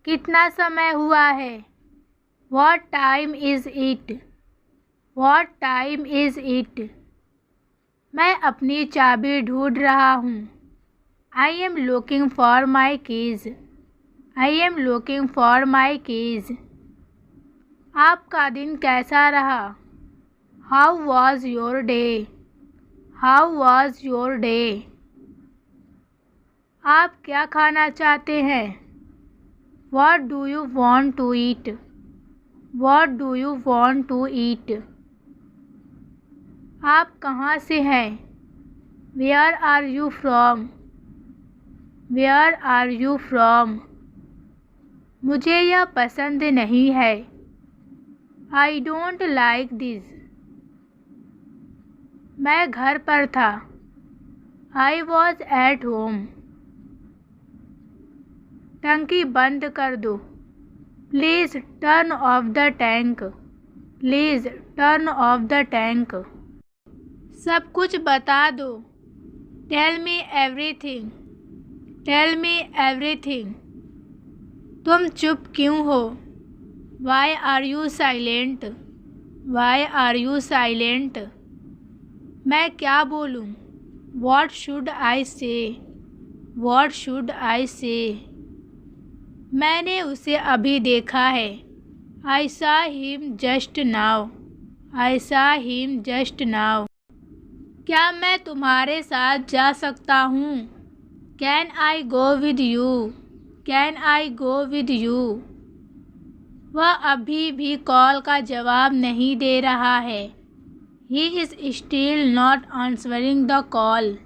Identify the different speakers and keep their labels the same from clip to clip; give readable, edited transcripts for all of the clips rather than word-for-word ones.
Speaker 1: कितना समय हुआ है? What time is it? What time is it? मैं अपनी चाबी ढूंढ रहा हूँ। I am looking for my keys. I am looking for my keys. आपका दिन कैसा रहा? How was your day? How was your day? आप क्या खाना चाहते हैं? What do you want to eat? What do you want to eat? आप कहाँ से हैं? Where are you from? Where are you from? मुझे यह पसंद नहीं है। I don't like this. मैं घर पर था। I was at home. टंकी बंद कर दो। Please turn off the tank. Please turn off the tank. सब कुछ बता दो। Tell me everything. Tell me everything. तुम चुप क्यों हो? Why are you silent? Why are you silent? मैं क्या बोलूं? What should I say? What should I say? मैंने उसे अभी देखा है। I saw him just now. I saw him just now. क्या मैं तुम्हारे साथ जा सकता हूँ? Can I go with you? Can I go with you? वह अभी भी कॉल का जवाब नहीं दे रहा है। He is still not answering the call.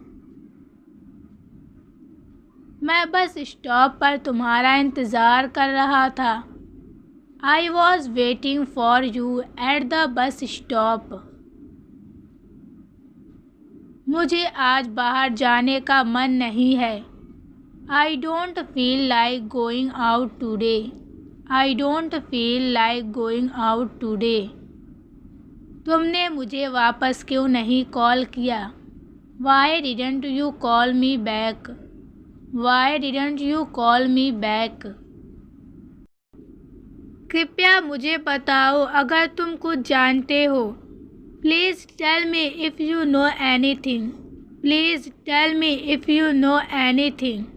Speaker 1: मैं बस स्टॉप पर तुम्हारा इंतज़ार कर रहा था। I was waiting for you at the bus stop. मुझे आज बाहर जाने का मन नहीं है। I don't feel like going out today. I don't feel like going out today. तुमने मुझे वापस क्यों नहीं कॉल किया? Why didn't you call me back? Why didn't you call me back? कृपया मुझे बताओ अगर तुम कुछ जानते हो। Please tell me if you know anything. Please tell me if you know anything.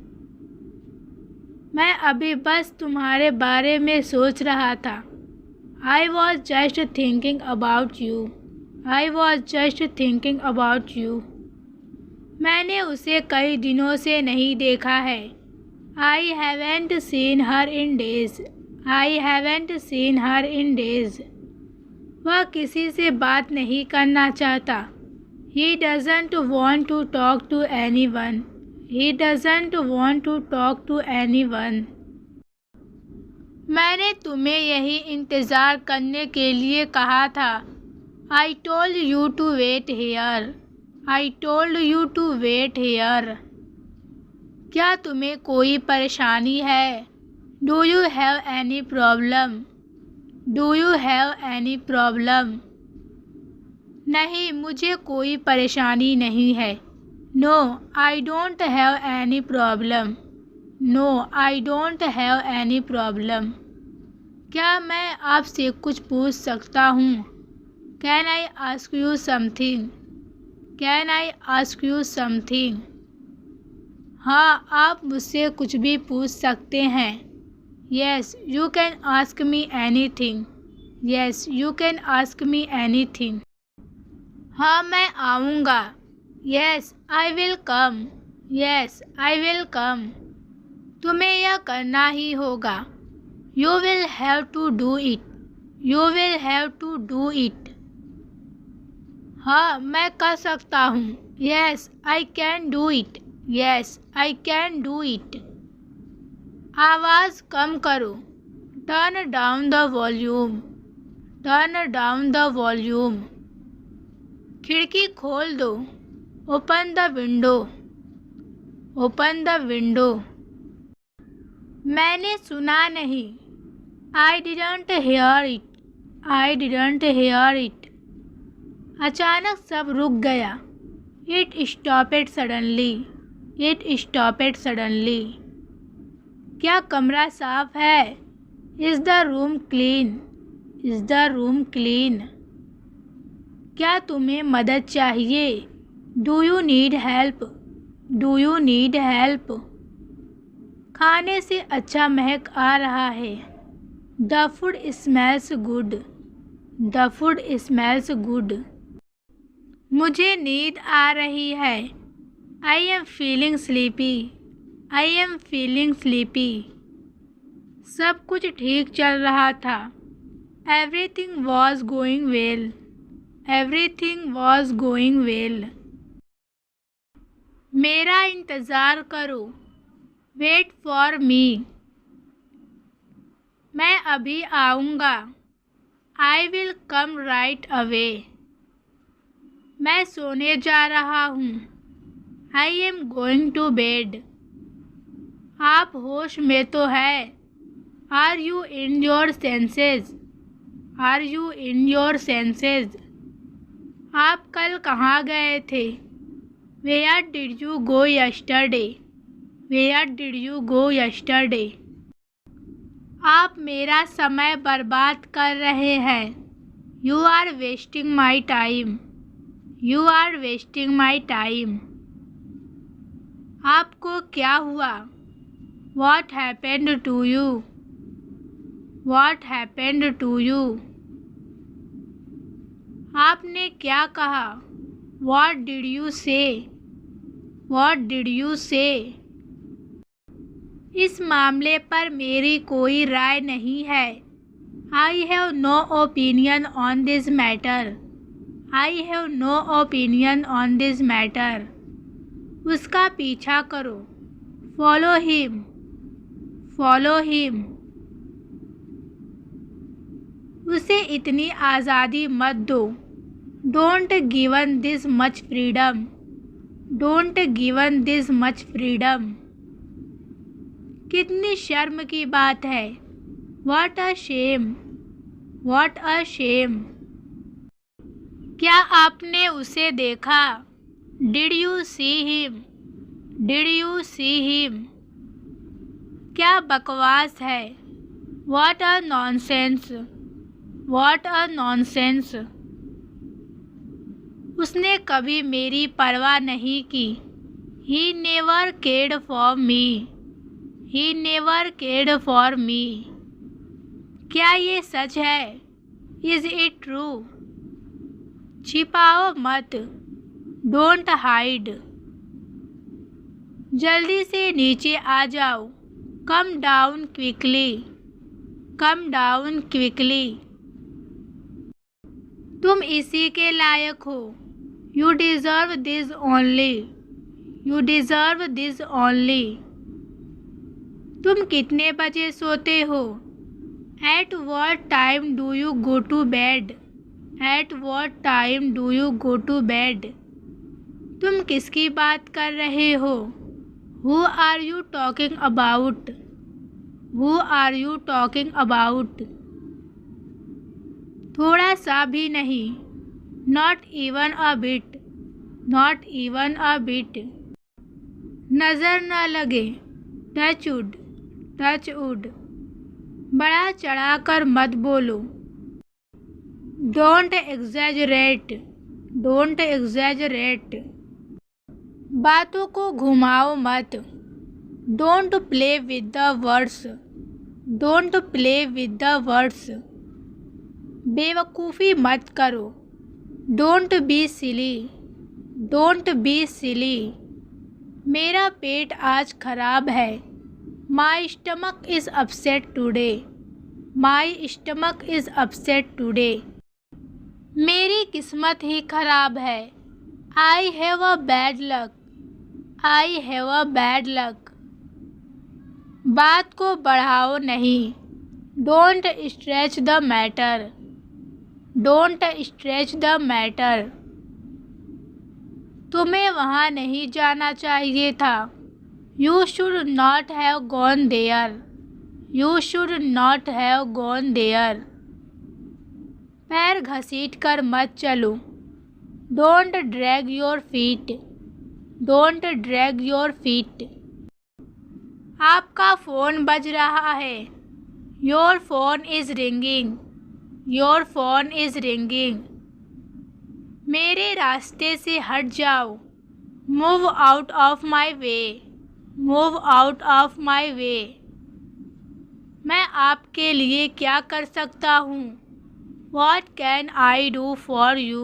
Speaker 1: मैं अभी बस तुम्हारे बारे में सोच रहा था। I was just thinking about you. I was just thinking about you. मैंने उसे कई दिनों से नहीं देखा है। I haven't seen her in days. I haven't seen her in days. वह किसी से बात नहीं करना चाहता। He doesn't want to talk to anyone. He doesn't want to talk to anyone. मैंने तुम्हें यही इंतज़ार करने के लिए कहा था। I told you to wait here. I told you to wait here. क्या तुम्हें कोई परेशानी है? Do you have any problem? Do you have any problem? नहीं, मुझे कोई परेशानी नहीं है। No, I don't have any problem. No, I don't have any problem. क्या मैं आपसे कुछ पूछ सकता हूँ? Can I ask you something? Can I ask you something? हाँ, आप मुझसे कुछ भी पूछ सकते हैं। Yes, you can ask me anything. Yes, you can ask me anything. हाँ, मैं आऊँगा। Yes, I will come. Yes, I will come. तुम्हें यह करना ही होगा। You will have to do it. You will have to do it. हाँ, मैं कर सकता हूँ। Yes, I can do it. Yes, I can do it. आवाज़ कम करो। Turn down the volume. Turn down the volume. खिड़की खोल दो। Open the window. Open the window. मैंने सुना नहीं। I didn't hear it. I didn't hear it. अचानक सब रुक गया। It stopped suddenly. It stopped suddenly. क्या कमरा साफ है? Is the room clean? Is the room clean? क्या तुम्हें मदद चाहिए? Do you need help? Do you need help? खाने से अच्छा महक आ रहा है। The food smells good. The food smells good. मुझे नींद आ रही है। I am feeling sleepy. I am feeling sleepy. सब कुछ ठीक चल रहा था। Everything was going well. Everything was going well. मेरा इंतज़ार करो। Wait for me. मैं अभी आऊँगा। I will come right away. मैं सोने जा रहा हूँ। I am going to bed. आप होश में तो है। Are you in your senses? Are you in your senses? आप कल कहाँ गए थे? Where did you go yesterday? Where did you go yesterday? आप मेरा समय बर्बाद कर रहे हैं। You are wasting my time. You are wasting my time. आपको क्या हुआ? What happened to you? What happened to you? आपने क्या कहा? What did you say? What did you say? इस मामले पर मेरी कोई राय नहीं है। I have no opinion on this matter. I have no opinion on this matter. उसका पीछा करो। Follow him. Follow him. उसे इतनी आज़ादी मत दो। Don't given this much freedom. Don't given this much freedom. कितनी शर्म की बात है। What a shame. What a shame. क्या आपने उसे देखा? Did you see him? Did you see him? क्या बकवास है। What a nonsense. What a nonsense. उसने कभी मेरी परवाह नहीं की। He never cared for me. He never cared for me. क्या ये सच है? Is it true? छिपाओ मत। Don't hide. जल्दी से नीचे आ जाओ। Come down quickly. Come down quickly. तुम इसी के लायक हो। You deserve this only. You deserve this only. तुम कितने बजे सोते हो? At what time do you go to bed? At what time do you go to bed? तुम किसकी बात कर रहे हो? Who are you talking about? Who are you talking about? थोड़ा सा भी नहीं। Not even a bit. Not even a bit. नज़र न लगे। Touch wood. Touch wood. बड़ा चढ़ाकर मत बोलो। Don't exaggerate. Don't exaggerate. बातों को घुमाओ मत। Don't play with the words. Don't play with the words. बेवकूफ़ी मत करो। Don't be silly. Don't be silly. मेरा पेट आज खराब है। My stomach is upset today. My stomach is upset today. मेरी किस्मत ही खराब है। I have a bad luck. I have a bad luck. बात को बढ़ाओ नहीं। Don't stretch the matter. Don't stretch the matter. तुम्हें वहाँ नहीं जाना चाहिए था। You should not have gone there. You should not have gone there. पैर घसीट कर मत चलो। Don't drag your feet. Don't drag your feet. आपका फ़ोन बज रहा है। Your phone is ringing. Your phone is ringing. मेरे रास्ते से हट जाओ। Move out of my way. Move out of my way. मैं आपके लिए क्या कर सकता हूँ? What can I do for you?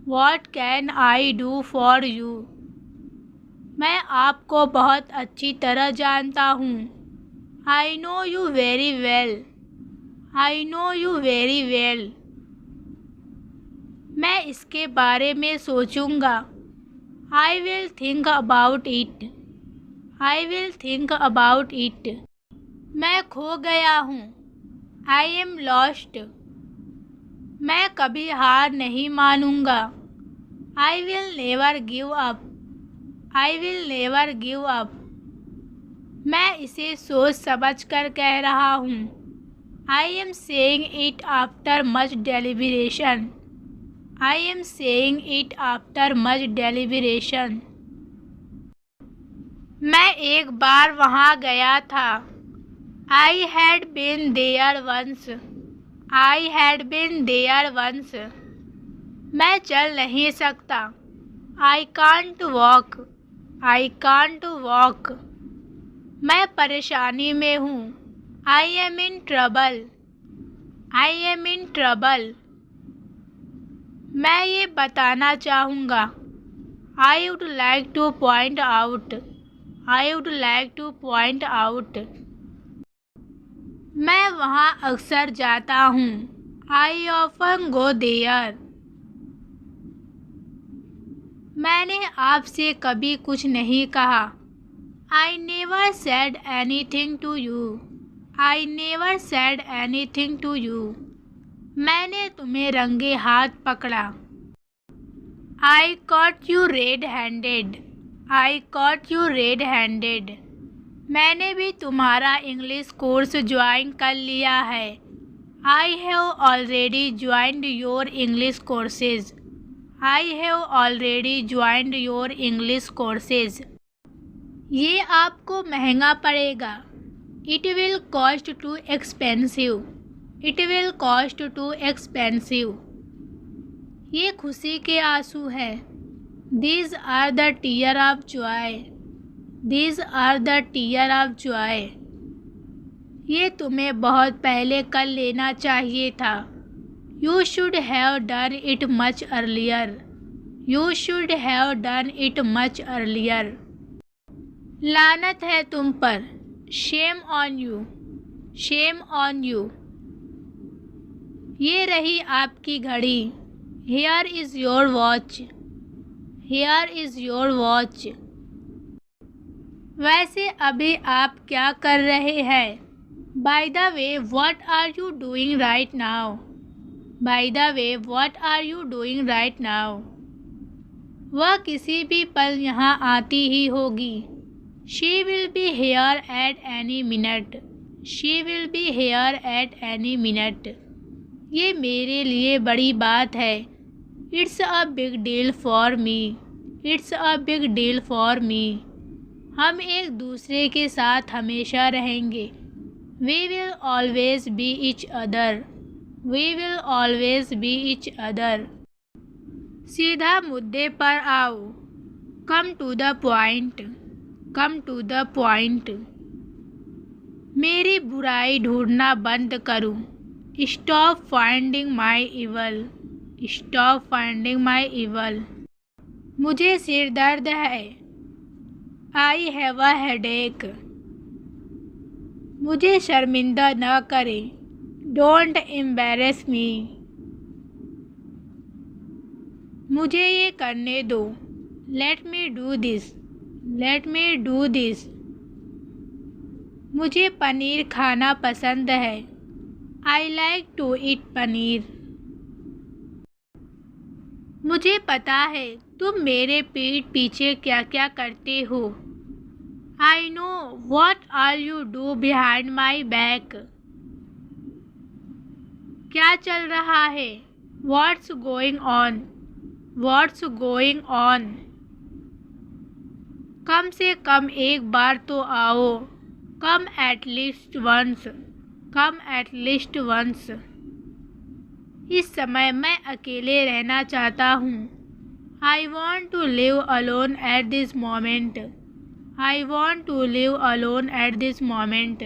Speaker 1: What can I do for you? मैं आपको बहुत अच्छी तरह जानता हूँ। I know you very well. I know you very well. मैं इसके बारे में सोचूंगा। I will think about it. I will think about it. मैं खो गया हूँ। I am lost. मैं कभी हार नहीं मानूंगा। I will never give up. I will never give up. मैं इसे सोच समझ कर कह रहा हूँ। I am saying it after much deliberation. I am saying it after much deliberation. मैं एक बार वहाँ गया था। I had been there once. I had been there once. मैं चल नहीं सकता। I can't walk. I can't walk. मैं परेशानी में हूँ। I am in trouble. I am in trouble. मैं ये बताना चाहूँगा। I would like to point out. I would like to point out. मैं वहाँ अक्सर जाता हूँ। I often go there. मैंने आपसे कभी कुछ नहीं कहा। I never said anything to you. I never said anything to you. मैंने तुम्हें रंगे हाथ पकड़ा। I caught you red-handed. I caught you red-handed. मैंने भी तुम्हारा इंग्लिश कोर्स ज्वाइन कर लिया है। I have already joined your English courses. I have already joined your English courses. ये आपको महंगा पड़ेगा। It will cost too expensive. It will cost too expensive. ये खुशी के आंसू हैं। These are the tears of joy. These are the tears of joy. ये तुम्हें बहुत पहले कर लेना चाहिए था। You should have done it much earlier. You should have done it much earlier. लानत है तुम पर। Shame on you. Shame on you. ये रही आपकी घड़ी। Here is your watch. Here is your watch. वैसे अभी आप क्या कर रहे हैं? By the way, what are you doing right now? By the way, what are you doing right now? वह किसी भी पल यहाँ आती ही होगी। She will be here at any minute. She will be here at any minute. ये मेरे लिए बड़ी बात है। It's a big deal for me. It's a big deal for me. हम एक दूसरे के साथ हमेशा रहेंगे। We will always be each other. We will always be each other. सीधा मुद्दे पर आओ। Come to the point. Come to the point. मेरी बुराई ढूंढना बंद करो। Stop finding my evil. Stop finding my evil. मुझे सिर दर्द है। I have a headache. मुझे शर्मिंदा न करें। Don't embarrass me. मुझे ये करने दो। Let me do this. Let me do this. मुझे पनीर खाना पसंद है। I like to eat paneer. मुझे पता है तुम मेरे पीठ पीछे क्या क्या करते हो। I know what all you do behind my back. क्या चल रहा है? What's going on? What's going on? कम से कम एक बार तो आओ। Come at least once, come at least once. इस समय मैं अकेले रहना चाहता हूँ। I want to live alone at this moment, I want to live alone at this moment.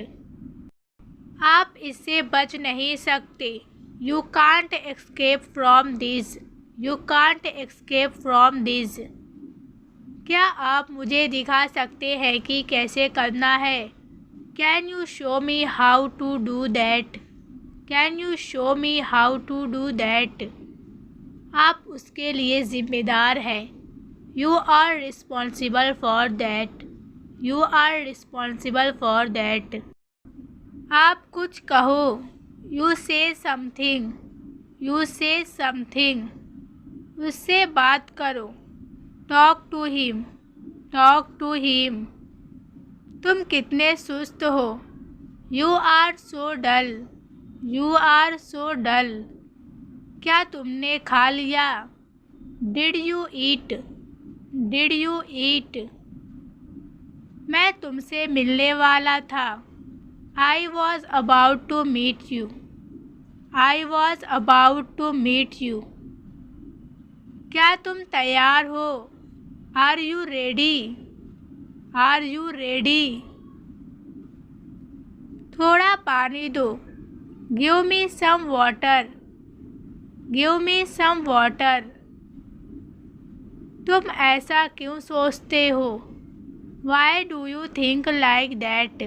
Speaker 1: आप इससे बच नहीं सकते। You can't escape from this, you can't escape from this. क्या आप मुझे दिखा सकते हैं कि कैसे करना है? Can you show me how to do that, can you show me how to do that. आप उसके लिए जिम्मेदार हैं। You are responsible for that, you are responsible for that. आप कुछ कहो। यू से समथिंग, यू से समथिंग। उससे बात करो। Talk to him, talk to him. तुम कितने सुस्त हो। You are so dull, you are so dull. क्या तुमने खा लिया? Did you eat, did you eat. मैं तुमसे मिलने वाला था। I was about to meet you, I was about to meet you. क्या तुम तैयार हो? Are you ready, are you ready. थोड़ा पानी दो। Give me some water, give me some water. तुम ऐसा क्यों सोचते हो? Why do you think like that,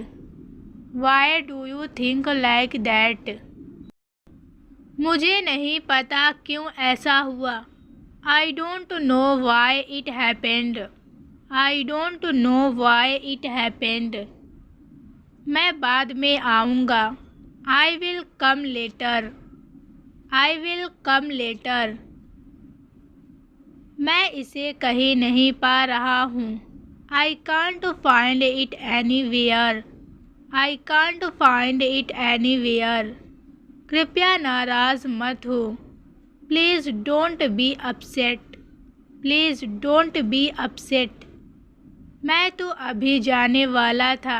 Speaker 1: why do you think like that. मुझे नहीं पता क्यों ऐसा हुआ। I don't know why it happened, I don't know why it happened. मैं बाद में आऊँगा। I will come later, I will come later. मैं इसे कहीं नहीं पा रहा हूँ। I can't find it anywhere, I can't find it anywhere. कृपया नाराज़ मत हो। Please don't be upset, please don't be upset. मैं तो अभी जाने वाला था।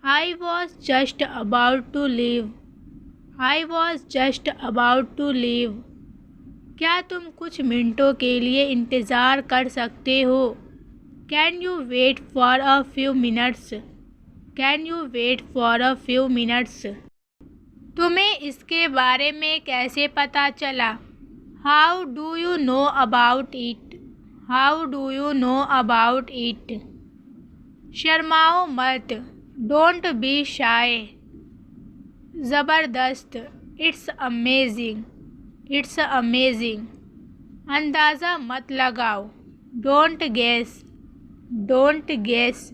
Speaker 1: I was just about to leave, I was just about to leave. क्या तुम कुछ मिनटों के लिए इंतज़ार कर सकते हो? Can you wait for a few minutes, can you wait for a few minutes. तुम्हें इसके बारे में कैसे पता चला? How do you know about it, how do you know about it. शर्माओ मत। Don't be shy. ज़बरदस्त। It's amazing, it's amazing. अंदाज़ा मत लगाओ। Don't guess, don't guess.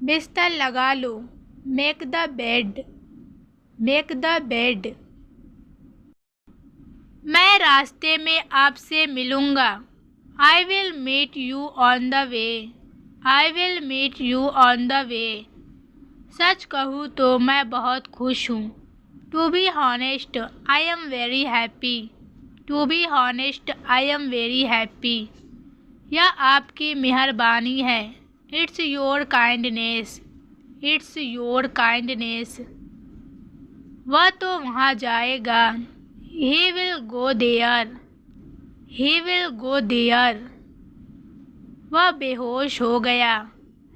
Speaker 1: बिस्तर लगा लो। Make the bed, make the bed. मैं रास्ते में आपसे मिलूँगा। I will meet you on the way, I will meet you on the way. सच कहूँ तो मैं बहुत खुश हूँ। To be honest I am very happy, to be honest I am very happy. यह आपकी मेहरबानी है। It's your kindness, it's your kindness. वह तो वहाँ जाएगा। He will go there, he will go there. वह बेहोश हो गया।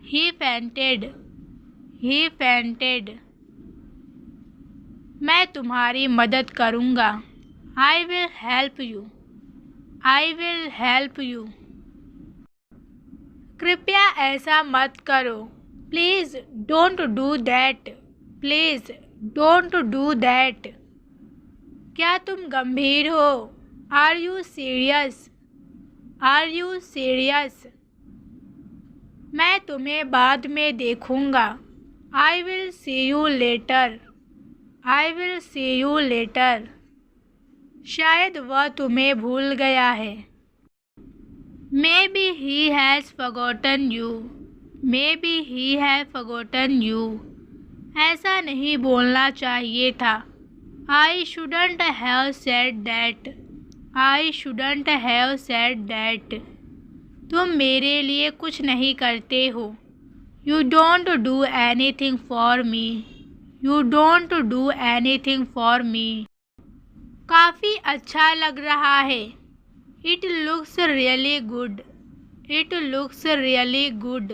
Speaker 1: He fainted, he fainted. मैं तुम्हारी मदद करूँगा। I will help you, I will help you. कृपया ऐसा मत करो। Please don't do that, please don't do that. क्या तुम गंभीर हो? Are you serious, are you serious. मैं तुम्हें बाद में देखूँगा। I will see you later, I will see you later. शायद वह तुम्हें भूल गया है। Maybe he has forgotten you, maybe he has forgotten you. ऐसा नहीं बोलना चाहिए था। I shouldn't have said that, I shouldn't have said that. तुम मेरे लिए कुछ नहीं करते हो। You don't do anything for me. You don't do anything for me. काफ़ी अच्छा लग रहा है. It looks really good. It looks really good.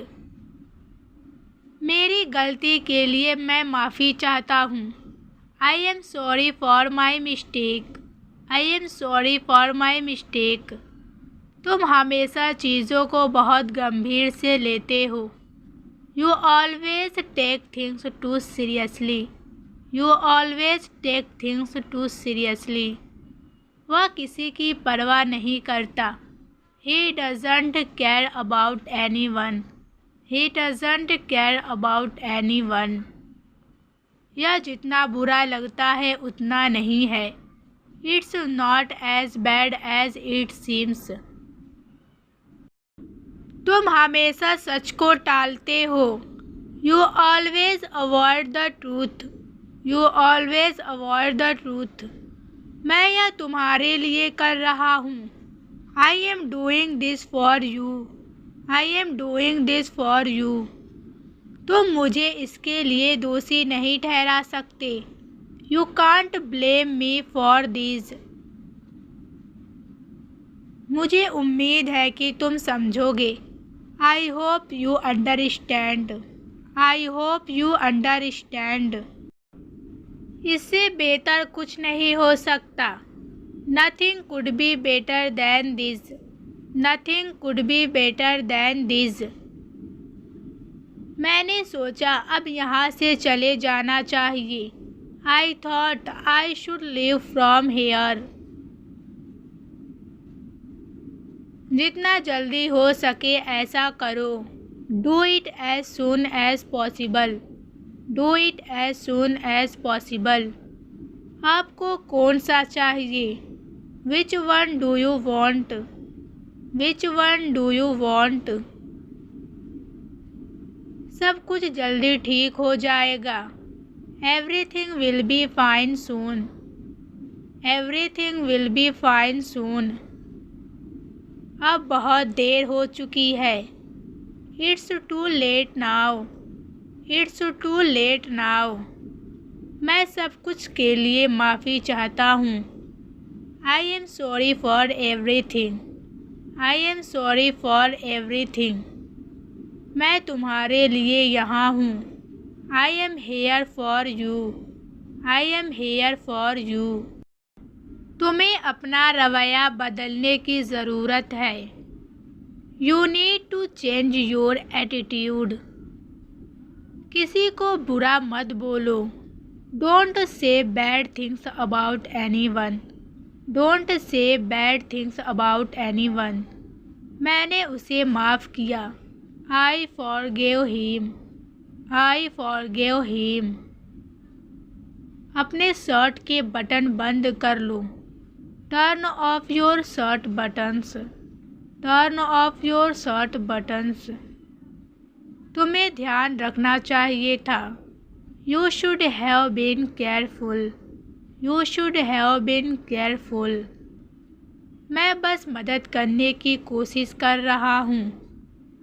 Speaker 1: मेरी गलती के लिए मैं माफ़ी चाहता हूँ. I am sorry for my mistake. I am sorry for my mistake. तुम हमेशा चीज़ों को बहुत गंभीर से लेते हो. You always take things too seriously. You always take things too seriously. वह किसी की परवाह नहीं करता. He doesn't care about anyone. He doesn't care about anyone. यह जितना बुरा लगता है उतना नहीं है. It's not as bad as it seems. तुम हमेशा सच को टालते हो. You always avoid the truth. You always avoid the truth. मैं यह तुम्हारे लिए कर रहा हूँ. I am doing this for you. I am doing this for you. तुम मुझे इसके लिए दोषी नहीं ठहरा सकते. You can't blame me for this. मुझे उम्मीद है कि तुम समझोगे. I hope you understand. I hope you understand. इससे बेहतर कुछ नहीं हो सकता. Nothing could be better than this. Nothing could be better than this. मैंने सोचा अब यहाँ से चले जाना चाहिए. I thought I should leave from here. जितना जल्दी हो सके ऐसा करो. Do it as soon as possible. Do it as soon as possible. आपको कौन सा चाहिए? Which one do you want? Which one do you want? सब कुछ जल्दी ठीक हो जाएगा. Everything will be fine soon. Everything will be fine soon. अब बहुत देर हो चुकी है. It's too late now. It's too late now. मैं सब कुछ के लिए माफ़ी चाहता हूँ. I am sorry for everything. I am sorry for everything. मैं तुम्हारे लिए यहाँ हूँ. I am here for you. I am here for you. तुम्हें अपना रवैया बदलने की ज़रूरत है. You need to change your attitude. किसी को बुरा मत बोलो. Don't say bad things about anyone. Don't say bad things about anyone. मैंने उसे माफ़ किया. I forgave him. I forgave him. अपने शर्ट के बटन बंद कर लो. Turn off your shirt buttons. Turn off your shirt buttons. तुम्हें ध्यान रखना चाहिए था. You should have been careful. You should have been careful. मैं बस मदद करने की कोशिश कर रहा हूँ.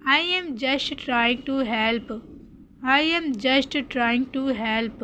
Speaker 1: I am just trying to help. I am just trying to help.